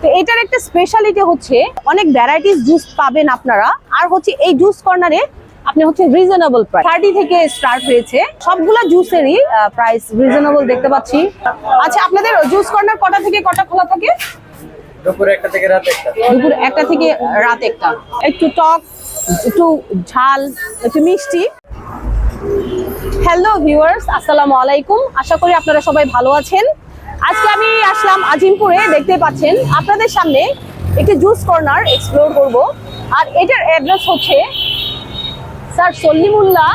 তো এটার একটা স্পেশালিটি হচ্ছে অনেক ভ্যারাইটিস জুস পাবেন আপনারা। আর হচ্ছে এই জুস কর্নারে আপনি হচ্ছে রিজনেবল প্রাইস 30 থেকে স্টার্ট হয়েছে। সবগুলা জুসেরই প্রাইস রিজনেবল দেখতে পাচ্ছি। আচ্ছা, আপনাদের জুস কর্নার কটা থেকে কটা খোলা থাকে? দুপুর 1টা থেকে রাত 1টা। দুপুর 1টা থেকে রাত 1টা। একটু টক, একটু ঝাল, একটু মিষ্টি। হ্যালো ভিউয়ার্স, আসসালামু আলাইকুম। আশা করি আপনারা সবাই ভালো আছেন। আজকে আমি আসলাম আজিমপুরে। দেখতে পাচ্ছেন আপনাদের সামনে একটি জুস কর্নার এক্সপ্লোর করব। আর এটার অ্যাড্রেস হচ্ছে স্যার সলিমুল্লাহ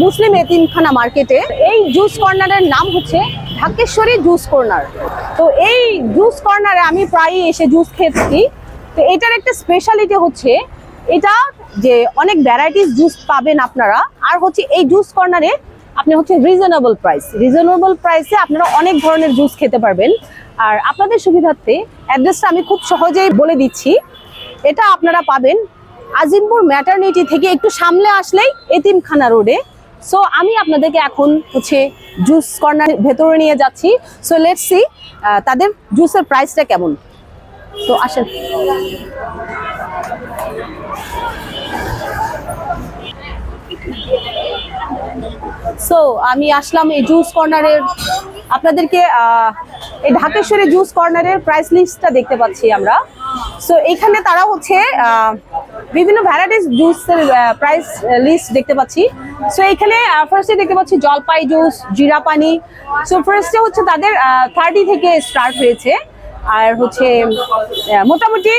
মুসলিম এতিমখানা মার্কেটে। এই জুস কর্নারের নাম হচ্ছে ঢাকেশ্বরী জুস কর্নার। তো এই জুস কর্নারে আমি প্রায়ই এসে জুস খেয়ে থাকি। তো এটার একটা স্পেশালিটি হচ্ছে এটা যে অনেক ভ্যারাইটিস জুস পাবেন আপনারা। আর হচ্ছে এই জুস কর্নারে আপনি হচ্ছে রিজনেবল প্রাইসে আপনারা অনেক ধরনের জুস খেতে পারবেন। আর আপনাদের সুবিধার্থে অ্যাড্রেসটা আমি খুব সহজেই বলে দিচ্ছি। এটা আপনারা পাবেন আজিমপুর ম্যাটারনিটি থেকে একটু সামনে আসলেই এতিমখানা রোডে। সো আমি আপনাদেরকে এখন হচ্ছে জুস কর্নার ভেতরে নিয়ে যাচ্ছি। সো লেটস সি তাদের জুসের প্রাইসটা কেমন। তো আসেন। সো আমি আসলাম এই জুস কর্নারের। আপনাদেরকে এই ঢাকেশ্বরী জুস কর্নারের প্রাইস লিস্টটা দেখতে পাচ্ছি আমরা। সো এখানে তারা হচ্ছে বিভিন্ন ভ্যারাইটিস জুসের প্রাইস লিস্ট দেখতে পাচ্ছি। সো এখানে ফার্স্টে দেখতে পাচ্ছি জলপাই জুস, জিরা পানি। সো ফার্স্টে হচ্ছে তাদের 30 থেকে স্টার্ট হয়েছে। আর হচ্ছে মোটামুটি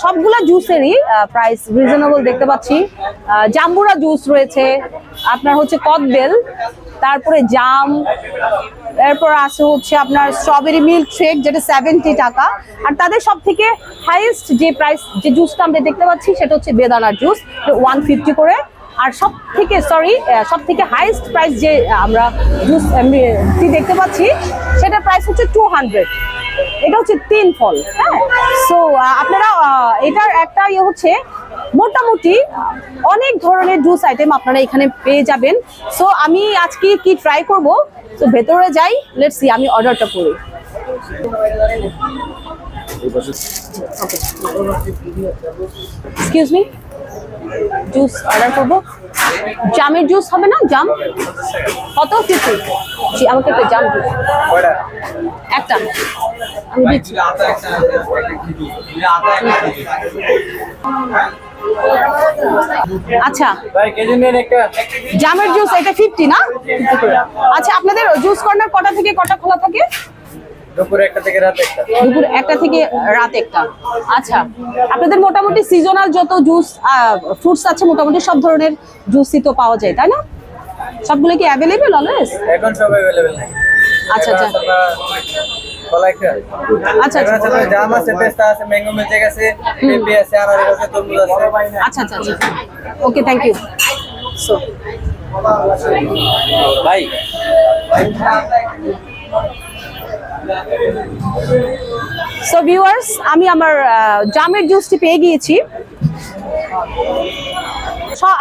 সবগুলা জুসেরই প্রাইস রিজনেবল দেখতে পাচ্ছি। জাম্বুরা জুস রয়েছে, আপনার হচ্ছে কদবেল, তারপরে জাম, এরপর আছে হচ্ছে আপনার স্ট্রবেরি মিল্ক শেক যেটা 70 টাকা। আর তাদের সব থেকে হাইয়েস্ট যে প্রাইস যে জুসটা আমরা দেখতে পাচ্ছি সেটা হচ্ছে বেদানার জুস, 150 করে। আর সব থেকে হাইয়েস্ট প্রাইস যে আমরা জুস দেখতে পাচ্ছি সেটার প্রাইস হচ্ছে 200। এটা হচ্ছে 3 ফল। হ্যাঁ, সো আপনারা এটার একটা ইয়ে হচ্ছে মোটামুটি অনেক ধরনের জুস আইটেম আপনারা এখানে পেয়ে যাবেন। সো আমি আজকে কি ট্রাই করব। তো ভেতরে যাই, লেটস সি আমি অর্ডারটা করি। এক্সকিউজ মি, জুস অর্ডার করবো। জামের জুস হবে না? জাম কত? 50। জি, আমাকে একটা জাম জুস একটা আমি দিচ্ছি। আচ্ছা, জামের জুস এটা 50 না? আচ্ছা, আপনাদের জুস কর্নার কটা থেকে কটা খোলা থাকে? দুপুর 1টা থেকে রাত 1টা। দুপুর 1টা থেকে রাত 1টা। আচ্ছা, আপনাদের মোটামুটি সিজনাল যত জুস ফ্রুটস আছে মোটামুটি সব ধরনের জুসই তো পাওয়া যায়, তাই না? সবগুলো কি অ্যাভেলেবেল অলওয়েজ? এখন সব অ্যাভেলেবেল নাই। আচ্ছা আচ্ছা আচ্ছা আচ্ছা, জাম আছে, পেস্তা আছে, ম্যাঙ্গো মিল্ক আছে, পেঁপে আছে, আনারস আছে, তরমুজ আছে। আচ্ছা আচ্ছা আচ্ছা, ওকে, থ্যাংক ইউ। সো ভাই সো ভিউয়ার্স, আমি আমার জামের জুসটি পেয়ে গিয়েছি।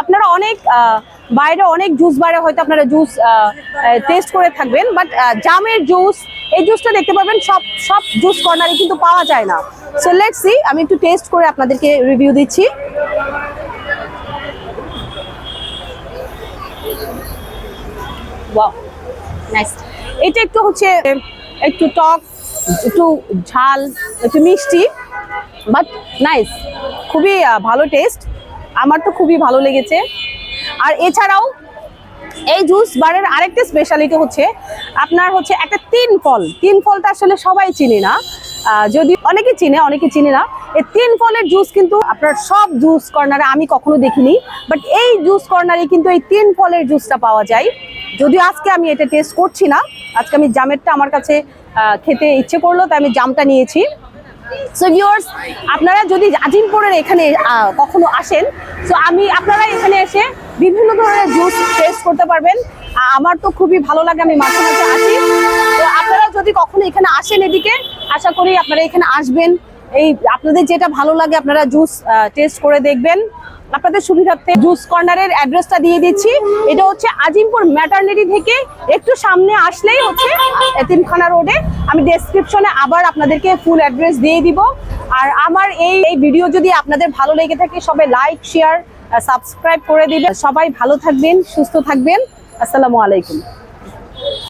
আপনারা অনেক বাইরে অনেক জুস বারে হয়তো আপনারা জুস টেস্ট করে থাকবেন, বাট জামের জুস এই জুসটা দেখতে পাবেন সব জুস কর্নারে কিন্তু পাওয়া যায় না। সো লেটস সি, আমি একটু টেস্ট করে আপনাদেরকে রিভিউ দিচ্ছি। Wow, nice. এটা একটু হচ্ছে একটু টক, একটু ঝাল, একটু মিষ্টি, বাট নাইস, খুবই ভালো টেস্ট। আমার তো খুবই ভালো লেগেছে। আর এছাড়াও এই জুস বারের আরেকটা স্পেশালিটি হচ্ছে আপনার হচ্ছে একটা 3 ফলটা আসলে সবাই চিনি না, যদি অনেকে চিনে অনেকে চিনি না। এই 3 ফলের জুস কিন্তু আপনার সব জুস কর্নারে আমি কখনো দেখিনি, বাট এই জুস কর্নারে কিন্তু এই 3 ফলের জুসটা পাওয়া যায়। যদিও আজকে আমি এটা টেস্ট করছি না, আজকে আমি জামেরটা আমার কাছে খেতে ইচ্ছে করলো তাই আমি জামটা নিয়েছি। সো ভিউয়ার্স, আপনারা যদি আজিমপুরের এখানে কখনো আসেন, সো আপনারা এখানে এসে বিভিন্ন ধরনের জুস টেস্ট করতে পারবেন। আমার তো খুবই ভালো লাগে, আমি মাঝে মাঝে আসি। তো আপনারা যদি কখনো এখানে আসেন এদিকে, আশা করি আপনারা এখানে আসবেন, এই আপনাদের যেটা ভালো লাগে আপনারা জুস টেস্ট করে দেখবেন। আপনাদের সুবিধার্থে জুস কর্নারের অ্যাড্রেসটা দিয়ে দিচ্ছি। এটা হচ্ছে আজিমপুর ম্যাটারনিটি থেকে একটু সামনে আসলেই হচ্ছে এতিমখানা রোডে। আমি ডেসক্রিপশনে আবার আপনাদেরকে ফুল অ্যাড্রেস দিয়ে দিব। আর আমার এই ভিডিও যদি আপনাদের ভালো লেগে থাকে সবাই লাইক শেয়ার সাবস্ক্রাইব করে দিবেন। সবাই ভালো থাকবেন, সুস্থ থাকবেন। আসসালামু আলাইকুম।